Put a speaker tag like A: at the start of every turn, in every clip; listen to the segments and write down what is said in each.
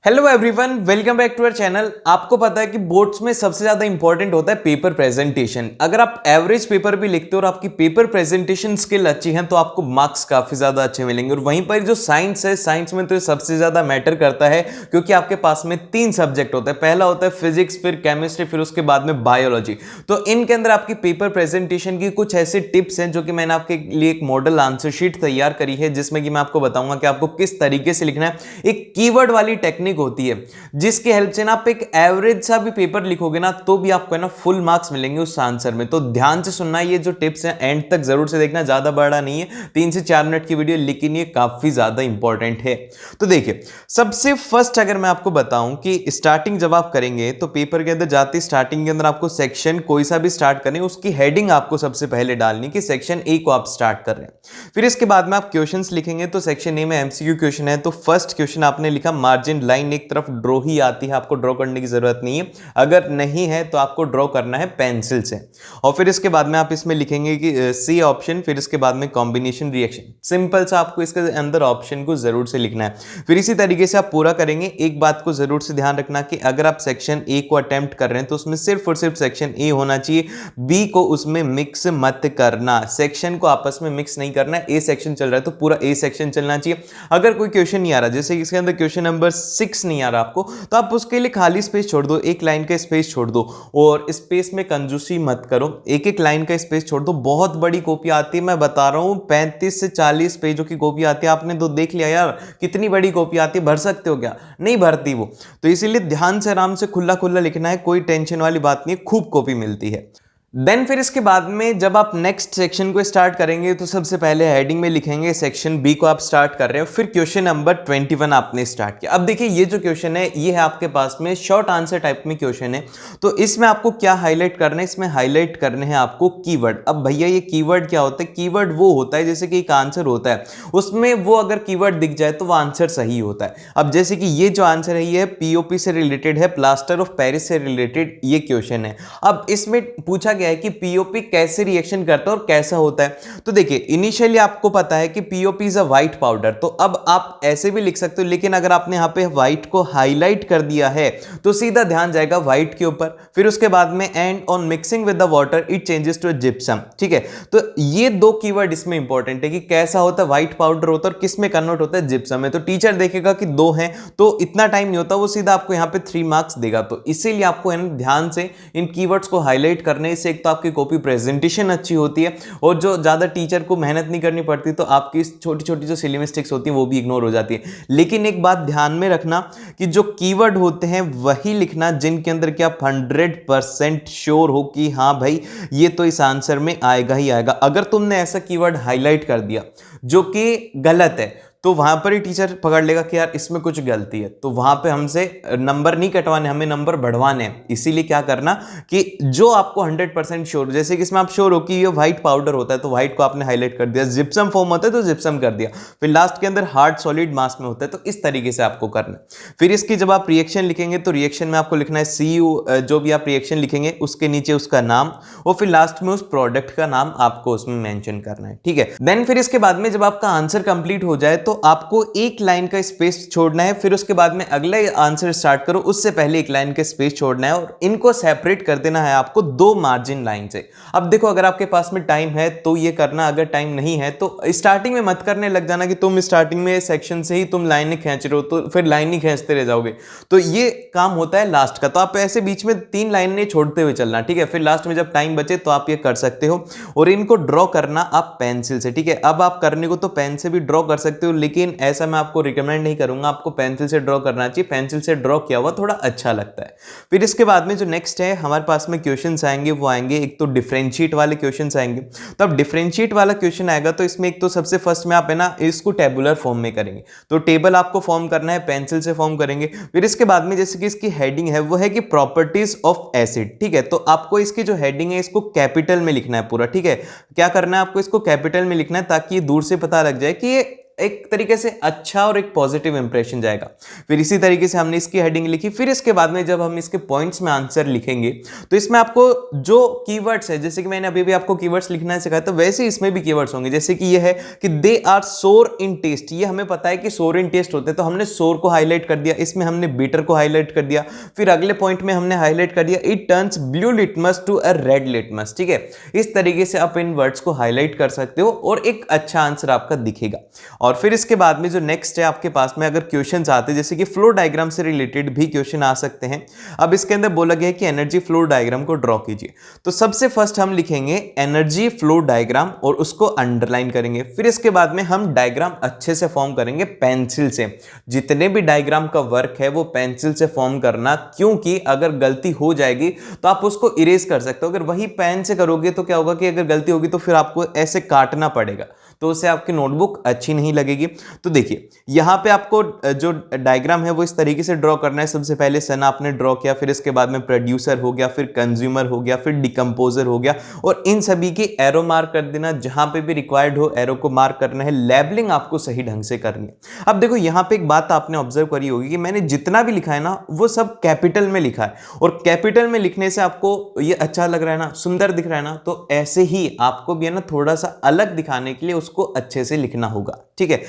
A: Hello everyone, welcome back to our channel. आपको पता है कि बोर्ड्स में सबसे ज्यादा इंपॉर्टेंट होता है पेपर प्रेजेंटेशन। अगर आप एवरेज पेपर भी लिखते हो और आपकी पेपर प्रेजेंटेशन स्किल अच्छी है तो आपको मार्क्स काफी ज्यादा अच्छे मिलेंगे। और वहीं पर जो साइंस है, साइंस में तो सबसे ज्यादा मैटर करता है क्योंकि आपके पास में 3 सब्जेक्ट होते हैं। पहला होता है फिजिक्स, फिर केमिस्ट्री, फिर उसके बाद में बायोलॉजी। तो इनके अंदर आपकी पेपर प्रेजेंटेशन की कुछ ऐसे टिप्स हैं जो कि मैंने आपके लिए एक मॉडल आंसर शीट तैयार करी है, जिसमें कि मैं आपको बताऊंगा कि आपको किस तरीके से लिखना है। एक कीवर्ड वाली टेक्निक होती है जिसकी हेल्प से ना आप एक एवरेज सा भी पेपर लिखोगे ना तो भी आपको है ना फुल मार्क्स मिलेंगे उस आंसर में। तो ध्यान से सुनना, ये जो टिप्स हैं एंड तक जरूर से देखना। ज्यादा बड़ा नहीं है, 3 से 4 मिनट की वीडियो, लेकिन ये काफी ज्यादा इंपॉर्टेंट है। तो देखिए, सबसे फर्स्ट अगर मैं आपको बताऊं कि स्टार्टिंग जब आप करेंगे तो पेपर के अंदर जाते स्टार्टिंग के अंदर आपको सेक्शन कोई सा भी स्टार्ट करें, उसकी हेडिंग आपको सबसे पहले डालनी कि सेक्शन ए को आप स्टार्ट कर रहे हैं। फिर इसके बाद में आप क्वेश्चंस लिखेंगे। तो सेक्शन ए में एमसीक्यू क्वेश्चन है, तो फर्स्ट क्वेश्चन आपने लिखा मार्जिन लाइन एक तरफ ड्रॉ ही आती है, आपको ड्रॉ करने की जरूरत नहीं है। अगर नहीं है तो आपको ड्रॉ करना है पेंसिल से। और फिर इसके बाद में आप इसमें लिखेंगे कि सी ऑप्शन, फिर इसके बाद में कॉम्बिनेशन रिएक्शन। सिंपल सा आपको इसके अंदर ऑप्शन को जरूर से लिखना है। फिर इसी तरीके से आप पूरा करेंगे। एक बात को जरूर से ध्यान रखना कि अगर आप सेक्शन ए को अटेम्प्ट कर रहे हैं तो उसमें सिर्फ और सिर्फ सेक्शन ए होना चाहिए, बी को उसमें मिक्स मत करना। सेक्शन को आपस में मिक्स नहीं करना है। ए सेक्शन चल रहा है तो पूरा ए सेक्शन चलना चाहिए। अगर कोई क्वेश्चन नहीं आ रहा, जैसे इसके अंदर क्वेश्चन नंबर 6 नहीं आ रहा आपको, तो आप उसके लिए खाली स्पेस छोड़ दो, एक लाइन का स्पेस छोड़ दो। और स्पेस में कंजूसी मत करो, एक एक लाइन का स्पेस छोड़ दो। बहुत बड़ी कॉपी आती है, मैं बता रहा हूं 35 से 40 पेजों की कॉपी आती है। आपने तो देख लिया यार कितनी बड़ी कॉपी आती है, भर सकते हो क्या? नहीं भरती वो। तो इसीलिए ध्यान से आराम से खुला खुला लिखना है, कोई टेंशन वाली बात नहीं है, खूब कॉपी मिलती है। देन फिर इसके बाद में जब आप नेक्स्ट सेक्शन को स्टार्ट करेंगे तो सबसे पहले हेडिंग में लिखेंगे सेक्शन बी को आप स्टार्ट कर रहे हो। फिर क्वेश्चन नंबर 21 आपने स्टार्ट किया। अब देखिए, ये जो क्वेश्चन है ये है आपके पास में शॉर्ट आंसर टाइप में क्वेश्चन है। तो इसमें आपको क्या हाईलाइट करना है? इसमें हाईलाइट करने हैं आपको कीवर्ड। अब भैया ये कीवर्ड क्या होता है? कीवर्ड वो होता है जैसे कि एक आंसर होता है, उसमें वो अगर कीवर्ड दिख जाए तो वो आंसर सही होता है। अब जैसे कि ये जो आंसर है ये पीओपी से रिलेटेड है, प्लास्टर ऑफ पेरिस से रिलेटेड ये क्वेश्चन है। अब इसमें पूछा गया है कि पीओपी कैसे रिएक्शन करता है और कैसा होता है। तो देखिए, इनिशियली आपको पता है कि POP is a white powder, तो अब आप ऐसे भी लिख सकते हो, लेकिन अगर आपने यहां पे व्हाइट को हाईलाइट कर दिया है तो सीधा ध्यान जाएगा व्हाइट के ऊपर। फिर उसके बाद में and on mixing with the water it changes to a gypsum. ठीक है, तो ये 2 कीवर्ड इसमें इंपॉर्टेंट है कि कैसा होता है, व्हाइट पाउडर होता है और किस में कन्वर्ट होता है, जिप्सम में। तो टीचर देखेगा कि 2 हैं तो इतना टाइम नहीं होता, वो सीधा आपको यहां पे 3 मार्क्स देगा। तो इसीलिए आपको है ना ध्यान से इन कीवर्ड्स को हाईलाइट करने से एक तो आपकी कॉपी प्रेजेंटेशन अच्छी होती है और जो ज्यादा टीचर को मेहनत नहीं करनी पड़ती, तो आपकी छोटी छोटी जो सिली मिस्टेक्स होती हैं वो भी इग्नोर हो जाती है। लेकिन एक बात ध्यान में रखना कि जो कीवर्ड होते हैं वही लिखना जिनके अंदर कि आप 100% श्योर हो कि हाँ भाई ये तो इस आंसर में आएगा ही आएगा। अगर तुमने ऐसा कीवर्ड हाईलाइट कर दिया जो कि गलत है तो वहां पर ही टीचर पकड़ लेगा कि यार इसमें कुछ गलती है, तो वहां पे हमसे नंबर नहीं कटवाने, हमें नंबर बढ़वाने हैं। इसीलिए क्या करना कि जो आपको 100% श्योर, जैसे कि इसमें आप श्योर हो कि ये व्हाइट पाउडर होता है तो व्हाइट को आपने हाईलाइट कर दिया, जिप्सम फॉर्म होता है तो जिप्सम कर दिया, फिर लास्ट के अंदर हार्ड सॉलिड मास में होता है। तो इस तरीके से आपको करना। फिर इसकी जब आप रिएक्शन लिखेंगे तो रिएक्शन में आपको लिखना है CU, जो भी आप रिएक्शन लिखेंगे उसके नीचे उसका नाम और फिर लास्ट में उस प्रोडक्ट का नाम आपको उसमें मेंशन करना है। ठीक है, देन फिर इसके बाद में जब आपका आंसर कंप्लीट हो जाए तो आपको एक लाइन का स्पेस छोड़ना है। फिर उसके बाद में अगला आंसर स्टार्ट करो, उससे पहले एक लाइन का स्पेस छोड़ना है और इनको सेपरेट कर देना है आपको 2 मार्जिन लाइन से। अब देखो, अगर आपके पास में टाइम है तो ये करना, अगर टाइम नहीं है तो स्टार्टिंग में मत करने लग जाना कि तुम स्टार्टिंग में सेक्शन से ही तुम लाइनें खींच रहे हो तो फिर लाइन ही खींचते रह जाओगे। तो ये काम होता है लास्ट का, तो आप ऐसे बीच में 3 लाइनें छोड़ते हुए चलना। ठीक है, फिर लास्ट में जब टाइम बचे तो आप ये कर सकते हो और इनको ड्रॉ करना आप पेंसिल से। ठीक है, अब आप करने को तो पेन से भी ड्रॉ कर सकते हो, लेकिन ऐसा मैं आपको रिकमेंड नहीं करूंगा, आपको पेंसिल से ड्रॉ करना चाहिए। पेंसिल से ड्रॉ किया हुआ थोड़ा अच्छा लगता है। फिर इसके बाद में जो नेक्स्ट है हमारे पास में क्वेश्चंस आएंगे, वो आएंगे एक तो डिफरेंशिएट वाले क्वेश्चंस आएंगे। तो अब डिफरेंशिएट वाला क्वेश्चन आएगा तो इसमें एक तो सबसे फर्स्ट में आप है ना इसको टेबुलर फॉर्म में करेंगे, तो टेबल आपको फॉर्म करना है, पेंसिल से फॉर्म करेंगे। फिर इसके बाद में जैसे कि इसकी हेडिंग है वो है कि प्रॉपर्टीज ऑफ एसिड। ठीक है, तो आपको इसकी जो हेडिंग है इसको कैपिटल में लिखना है पूरा। ठीक है, क्या करना है आपको, इसको कैपिटल में लिखना है ताकि दूर से पता लग जाए कि ये एक तरीके से अच्छा और एक पॉजिटिव इंप्रेशन जाएगा। फिर इसी तरीके से हमने इसकी हेडिंग लिखी। फिर इसके बाद में जब हम इसके पॉइंट्स में आंसर लिखेंगे तो इसमें आपको जो कीवर्ड्स है, जैसे कि मैंने अभी भी आपको कीवर्ड्स लिखना है सिखाया, तो वैसे इसमें भी कीवर्ड्स होंगे। जैसे कि ये है कि दे आर सोर इन टेस्ट, ये हमें पता है कि सोर इन टेस्ट होते हैं, तो हमने सोर को हाईलाइट कर दिया, इसमें हमने बिटर को हाईलाइट कर दिया। फिर अगले पॉइंट में हमने हाईलाइट कर दिया it turns blue litmus to a red litmus. ठीक है, इस तरीके से आप इन वर्ड्स को हाईलाइट कर सकते हो और एक अच्छा आंसर आपका दिखेगा। और फिर इसके बाद में जो नेक्स्ट है आपके पास में, अगर क्वेश्चंस आते हैं जैसे कि फ्लो डायग्राम से रिलेटेड भी क्वेश्चन आ सकते हैं। अब इसके अंदर बोला गया है कि एनर्जी फ्लो डायग्राम को ड्रॉ कीजिए। तो सबसे फर्स्ट हम लिखेंगे एनर्जी फ्लो डायग्राम और उसको अंडरलाइन करेंगे। फिर इसके बाद में हम डायग्राम अच्छे से फॉर्म करेंगे पेंसिल से। जितने भी डायग्राम का वर्क है वो पेंसिल से फॉर्म करना, क्योंकि अगर गलती हो जाएगी तो आप उसको इरेज कर सकते हो। अगर वही पेन से करोगे तो क्या होगा कि अगर गलती होगी तो फिर आपको ऐसे काटना पड़ेगा, तो उससे आपकी नोटबुक अच्छी नहीं लगेगी। तो देखिए यहां पे आपको जो डायग्राम है वो इस तरीके से ड्रॉ करना है। सबसे पहले सन आपने ड्रॉ किया, फिर इसके बाद में प्रोड्यूसर हो गया, फिर कंज्यूमर हो गया, फिर डिकम्पोजर हो गया, और इन सभी की एरो मार्क कर देना। जहां पे भी रिक्वायर्ड हो एरो को मार्क करना है। लेबलिंग आपको सही ढंग से करनी है। अब देखो यहां पे एक बात आपने ऑब्जर्व करी होगी कि मैंने जितना भी लिखा है ना वो सब कैपिटल में लिखा है, और कैपिटल में लिखने से आपको ये अच्छा लग रहा है ना, सुंदर दिख रहा है ना, तो ऐसे ही आपको भी है ना थोड़ा सा अलग दिखाने के लिए उसको अच्छे से लिखना होगा। ठीक है,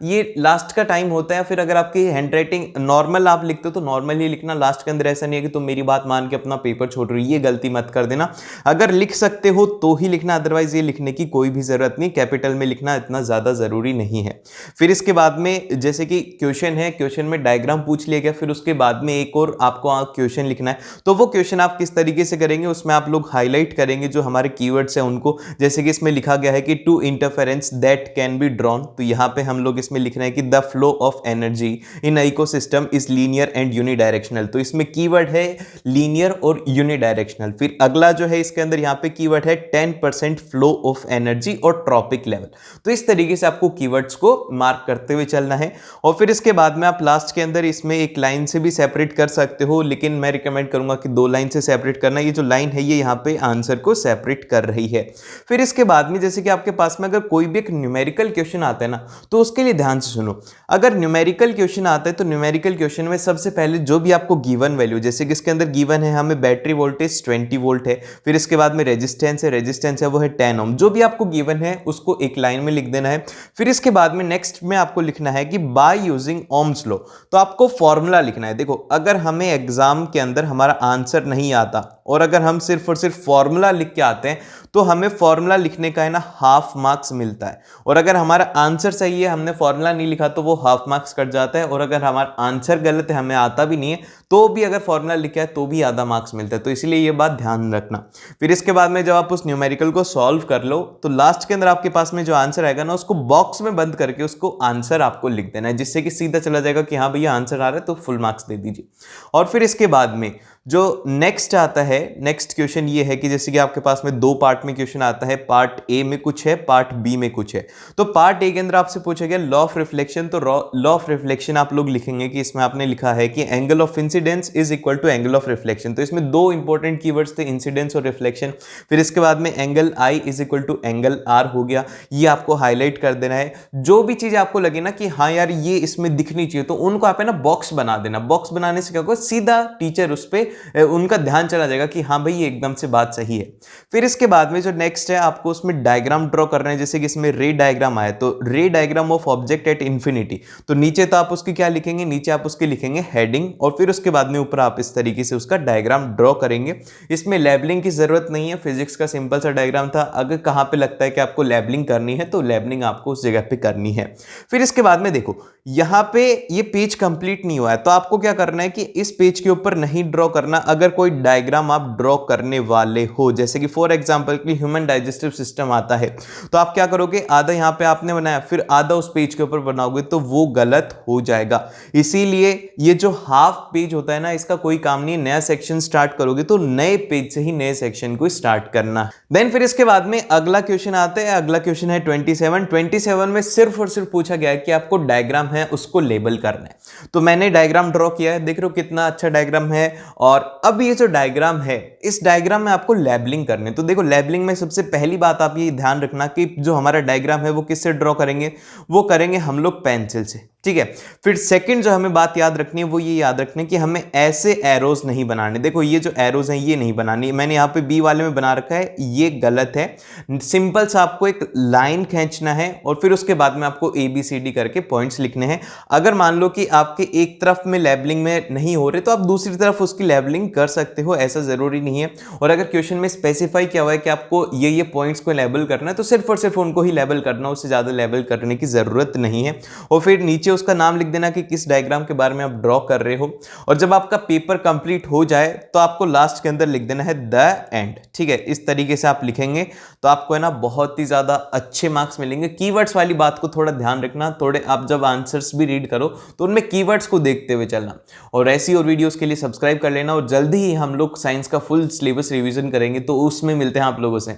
A: ये लास्ट का टाइम होता है। फिर अगर आपकी हैंडराइटिंग नॉर्मल आप लिखते हो तो नॉर्मल ही लिखना। लास्ट के अंदर ऐसा नहीं है कि तुम मेरी बात मान के अपना पेपर छोड़ रही हो, ये गलती मत कर देना। अगर लिख सकते हो तो ही लिखना, अदरवाइज ये लिखने की कोई भी जरूरत नहीं। कैपिटल में लिखना इतना ज्यादा जरूरी नहीं है। फिर इसके बाद में जैसे कि क्वेश्चन है, क्वेश्चन में डायग्राम पूछ लिया गया, फिर उसके बाद में एक और आपको क्वेश्चन लिखना है। तो वो क्वेश्चन आप किस तरीके से करेंगे, उसमें आप लोग हाईलाइट करेंगे जो हमारे कीवर्ड्स हैं उनको। जैसे कि इसमें लिखा गया है कि two interference that can be drawn, तो यहां पे हम लोग इसमें लिख रहे हैं कि the flow of energy in ecosystem is linear and unidirectional. तो इसमें कीवर्ड है लीनियर और यूनिडायरेक्शनल। फिर अगला जो है इसके अंदर यहां पे कीवर्ड है 10% फ्लो ऑफ एनर्जी और ट्रॉपिक लेवल। तो इस तरीके से आपको कीवर्ड्स को मार्क करते हुए चलना है। और फिर इसके बाद में आप लास्ट के अंदर इसमें एक लाइन से भी सेपरेट कर सकते हो, लेकिन मैं रिकमेंड करूंगा कि 2 लाइन से सेपरेट करना। ये जो लाइन है ये यहाँ पे आंसर को सेपरेट कर रही है। फिर इसके बाद में जैसे कि आपके पास में अगर कोई भी एक न्यूमेरिकल क्वेश्चन आता है ना, तो उसके लिए ध्यान से सुनो। अगर न्यूमेरिकल क्वेश्चन आता है तो न्यूमेरिकल क्वेश्चन में सबसे पहले जो भी आपको गिवन वैल्यू, जैसे कि इसके अंदर गिवन है हमें बैटरी वोल्टेज 20 वोल्ट है, फिर इसके बाद में रेजिस्टेंस है वो है 10 ओम। जो भी आपको गिवन है उसको एक लाइन में लिख देना है। फिर इसके बाद में नेक्स्ट में आपको लिखना है कि बाय यूजिंग ओम्स लॉ, तो आपको फॉर्मूला लिखना है। देखो अगर हमें एग्जाम के अंदर हमारा आंसर नहीं आता और अगर हम सिर्फ और सिर्फ फॉर्मूला लिख के आते हैं तो हमें फॉर्मूला लिखने का है ना हाफ मार्क्स मिलता है। और अगर हमारा आंसर सही है, हमने फॉर्मूला नहीं लिखा, तो वो हाफ मार्क्स कट जाता है। और अगर हमारा आंसर गलत है, हमें आता भी नहीं है, तो भी अगर फॉर्मूला लिखा है तो भी आधा मार्क्स मिलता है। तो इसलिए ये बात ध्यान रखना। फिर इसके बाद में जब आप उस न्यूमेरिकल को सॉल्व कर लो तो लास्ट के अंदर आपके पास में जो आंसर आएगा ना, उसको बॉक्स में बंद करके उसको आंसर आपको लिख देना है, जिससे कि सीधा चला जाएगा कि हाँ भैया आंसर आ रहा है तो फुल मार्क्स दे दीजिए। और फिर इसके बाद में जो नेक्स्ट आता है, नेक्स्ट क्वेश्चन ये है कि जैसे कि आपके पास में 2 पार्ट में क्वेश्चन आता है, पार्ट ए में कुछ है, पार्ट बी में कुछ है। तो पार्ट ए के अंदर आपसे पूछा गया लॉ ऑफ रिफ्लेक्शन। तो लॉ ऑफ रिफ्लेक्शन आप लोग लिखेंगे कि इसमें आपने लिखा है कि angle of incidence is equal to angle of reflection. तो इसमें 2 इंपॉर्टेंट कीवर्ड्स थे, इंसिडेंस और रिफ्लेक्शन। फिर इसके बाद में angle I is equal to angle R हो गया, ये आपको हाईलाइट कर देना है। जो भी चीज आपको लगे ना कि हाँ यार ये इसमें दिखनी चाहिए, तो उनको आप है ना बॉक्स बना देना। बॉक्स बनाने से क्या होगा, सीधा टीचर उस पर उनका ध्यान चला जाएगा कि हाँ भाई ये एकदम से बात सही है। फिर इसके बाद में जो नेक्स्ट है आपको उसमें डायग्राम ड्रॉ करना है। जैसे कि इसमें रे डायग्राम आया, तो रे diagram of object at infinity, तो नीचे तो आप उसकी क्या लिखेंगे, नीचे आप उसके लिखेंगे हेडिंग, और फिर उसके बाद में ऊपर आप इस तरीके से उसका डायग्राम ड्रॉ करेंगे। इसमें लेबलिंग की जरूरत नहीं है, फिजिक्स का सिंपल सा डायग्राम था। अगर कहां पे लगता है कि आपको लेबलिंग करनी है तो लेबलिंग आपको उस जगह पे करनी है। फिर इसके बाद में देखो यहां पे ये पेज कंप्लीट नहीं हुआ है, तो आपको क्या करना है कि इस पेज के ऊपर नहीं ड्रॉ करना। अगर कोई डायग्राम आप ड्रॉ करने वाले हो, जैसे कि फॉर एग्जांपल कि ह्यूमन डाइजेस्टिव सिस्टम आता है, तो आप क्या करोगे, आधा यहां पे आपने बनाया फिर आधा उस पेज के ऊपर बनाओगे, तो वो गलत हो जाएगा। इसीलिए ये जो हाफ पेज होता है ना, इसका कोई काम नहीं। नया सेक्शन स्टार्ट करोगे तो नए पेज से ही नए सेक्शन को स्टार्ट करना। देन फिर इसके बाद में अगला क्वेश्चन आता है। अगला क्वेश्चन है 27 में सिर्फ और सिर्फ पूछा गया है कि आपको डायग्राम है उसको लेबल करना है। तो मैंने डायग्राम ड्रॉ किया है, देख रहे हो कितना अच्छा डायग्राम है। और अब ये जो डायग्राम है इस डायग्राम में आपको लेबलिंग करने, तो देखो लेबलिंग में सबसे पहली बात आप ये ध्यान रखना कि जो हमारा डायग्राम है वो किससे ड्रॉ करेंगे, वो करेंगे हम लोग पेंसिल से, ठीक है। फिर सेकंड जो हमें बात याद रखनी है वो ये याद रखनी है कि हमें ऐसे एरोज नहीं बनाने, देखो ये जो एरोज हैं ये नहीं बनानी, मैंने यहाँ पे बी वाले में बना रखा है, ये गलत है। सिंपल सा आपको एक लाइन खींचना है और फिर उसके बाद में आपको ABCD करके पॉइंट्स लिखने हैं। अगर मान लो कि आपके एक तरफ में लेबलिंग में नहीं हो रहे तो आप दूसरी तरफ उसकी लेबलिंग कर सकते हो, ऐसा जरूरी नहीं है। और अगर क्वेश्चन में स्पेसिफाई किया हुआ है कि आपको ये पॉइंट्स को लेबल करना है तो सिर्फ और सिर्फ उनको ही लेबल करना, उससे ज्यादा लेबल करने की जरूरत नहीं है। और फिर नीचे उसका नाम लिख देना कि किस डायग्राम के बारे में आप ड्रॉ कर रहे हो। और जब आपका पेपर कंप्लीट हो जाए तो आपको लास्ट के अंदर लिख देना है द एंड, ठीक है। इस तरीके से आप लिखेंगे तो आपको है ना बहुत ही ज्यादा अच्छे मार्क्स मिलेंगे। कीवर्ड्स वाली बात को थोड़ा ध्यान रखना, थोड़े आप जब आंसर्स भी रीड करो तो उनमें कीवर्ड्स को देखते हुए चलना। और ऐसी और वीडियोस के लिए सब्सक्राइब कर लेना, और जल्दी ही हम लोग साइंस का फुल सिलेबस रिवीजन करेंगे, तो उसमें मिलते हैं आप लोगों से।